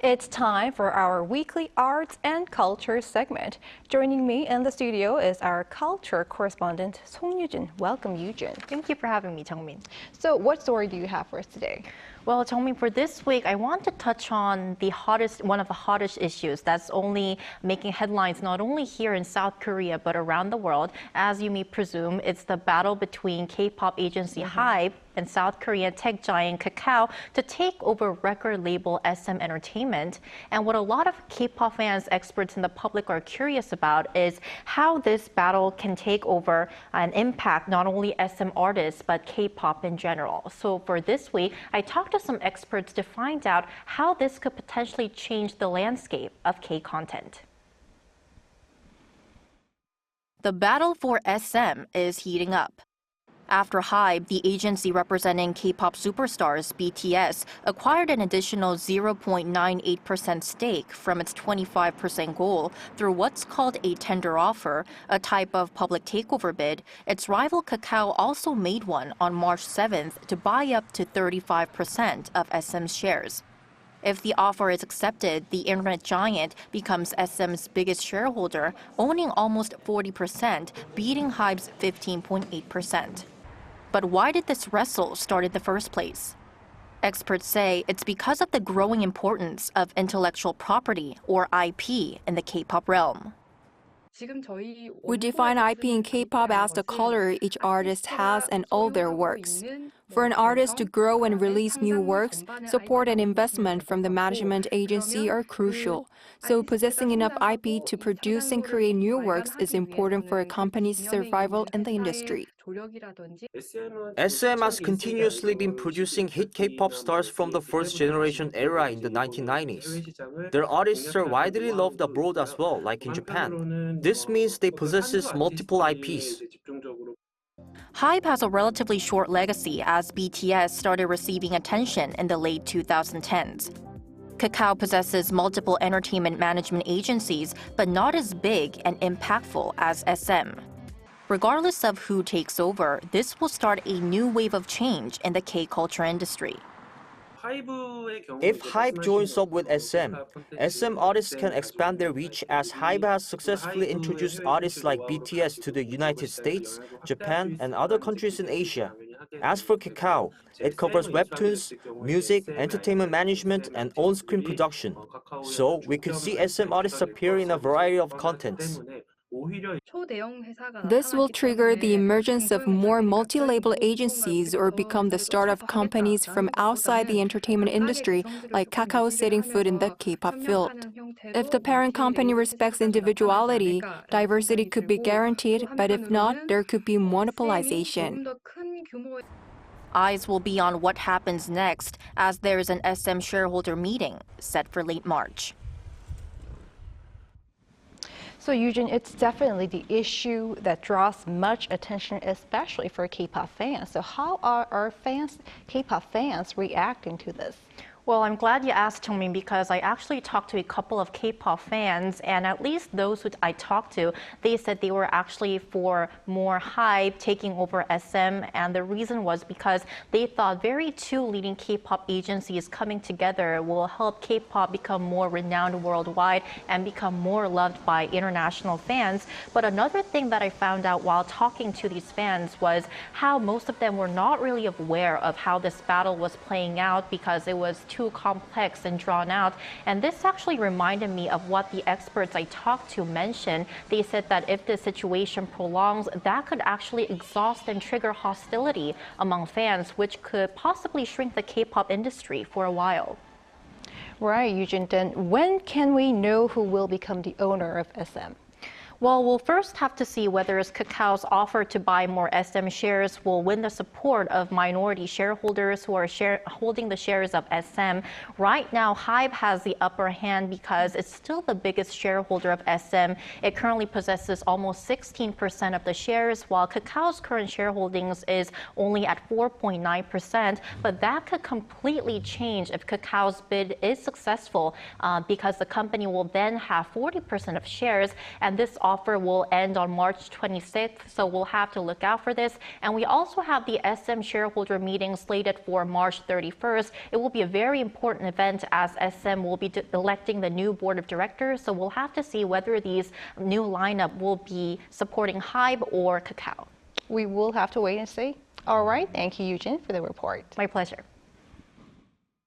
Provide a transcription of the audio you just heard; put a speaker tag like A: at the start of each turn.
A: It's time for our weekly arts and culture segment. Joining me in the studio is our culture correspondent, Song Yoo-jin. Welcome, Yoo-jin.
B: Thank you for having me, Jungmin.
A: So what story do you have for us today?
B: Well, Jungmin, for this week, I want to touch on one of the hottest issues that's only making headlines not only here in South Korea, but around the world. As you may presume, it's the battle between K-pop agency HYBE and South Korean tech giant Kakao to take over record label SM Entertainment. And what a lot of K-pop fans, experts, and the public are curious about is how this battle can take over and impact not only SM artists, but K-pop in general. So for this week, I talked to some experts to find out how this could potentially change the landscape of K-content. The battle for SM is heating up. After HYBE, the agency representing K-pop superstars, BTS, acquired an additional 0.98% stake from its 25% goal through what's called a tender offer, a type of public takeover bid, its rival Kakao also made one on March 7th to buy up to 35% of SM's shares. If the offer is accepted, the internet giant becomes SM's biggest shareholder, owning almost 40%, beating HYBE's 15.8%. But why did this wrestle start in the first place? Experts say it's because of the growing importance of intellectual property, or IP, in the K-pop realm.
C: We define IP in K-pop as the color each artist has in all their works. For an artist to grow and release new works, support and investment from the management agency are crucial. So possessing enough IP to produce and create new works is important for a company's survival in the industry.
D: SM has continuously been producing hit K-pop stars from the first generation era in the 1990s. Their artists are widely loved abroad as well, like in Japan. This means they possess multiple IPs.
B: HYBE has a relatively short legacy as BTS started receiving attention in the late 2010s. Kakao possesses multiple entertainment management agencies, but not as big and impactful as SM. Regardless of who takes over, this will start a new wave of change in the K-culture industry.
D: If HYBE joins up with SM artists can expand their reach as HYBE has successfully introduced artists like BTS to the United States, Japan, and other countries in Asia. As for Kakao, it covers webtoons, music, entertainment management, and on-screen production. So we could see SM artists appear in a variety of contents.
C: This will trigger the emergence of more multi-label agencies or become the start of companies from outside the entertainment industry, like Kakao setting foot in the K-pop field. If the parent company respects individuality, diversity could be guaranteed, but if not, there could be monopolization.
B: Eyes will be on what happens next, as there is an SM shareholder meeting set for late March.
A: So Yoo-jin, it's definitely the issue that draws much attention, especially for K-pop fans. So how are our K-pop fans reacting to this?
B: Well, I'm glad you asked, Jungmin, because I actually talked to a couple of K-pop fans, and at least those who I talked to, they said they were actually for more HYBE taking over SM, and the reason was because they thought two leading K-pop agencies coming together will help K-pop become more renowned worldwide and become more loved by international fans. But another thing that I found out while talking to these fans was how most of them were not really aware of how this battle was playing out because it was too complex and drawn out. And this actually reminded me of what the experts I talked to mentioned. They said that if the situation prolongs, that could actually exhaust and trigger hostility among fans, which could possibly shrink the K-pop industry for a while.
A: Right, Yoo-jin, then when can we know who will become the owner of SM?
B: Well, we'll first have to see whether Kakao's offer to buy more SM shares will win the support of minority shareholders who are holding the shares of SM. Right now, HYBE has the upper hand because it's still the biggest shareholder of SM. It currently possesses almost 16% of the shares, while Kakao's current shareholdings is only at 4.9%. But that could completely change if Kakao's bid is successful because the company will then have 40% of shares, and this offer will end on March 26th, so we'll have to look out for this. And we also have the SM shareholder meeting slated for March 31st. It will be a very important event as SM will be electing the new board of directors, so we'll have to see whether these new lineup will be supporting HYBE or Kakao.
A: We will have to wait and see. All right, thank you, Yoo-jin, for the report.
B: My pleasure.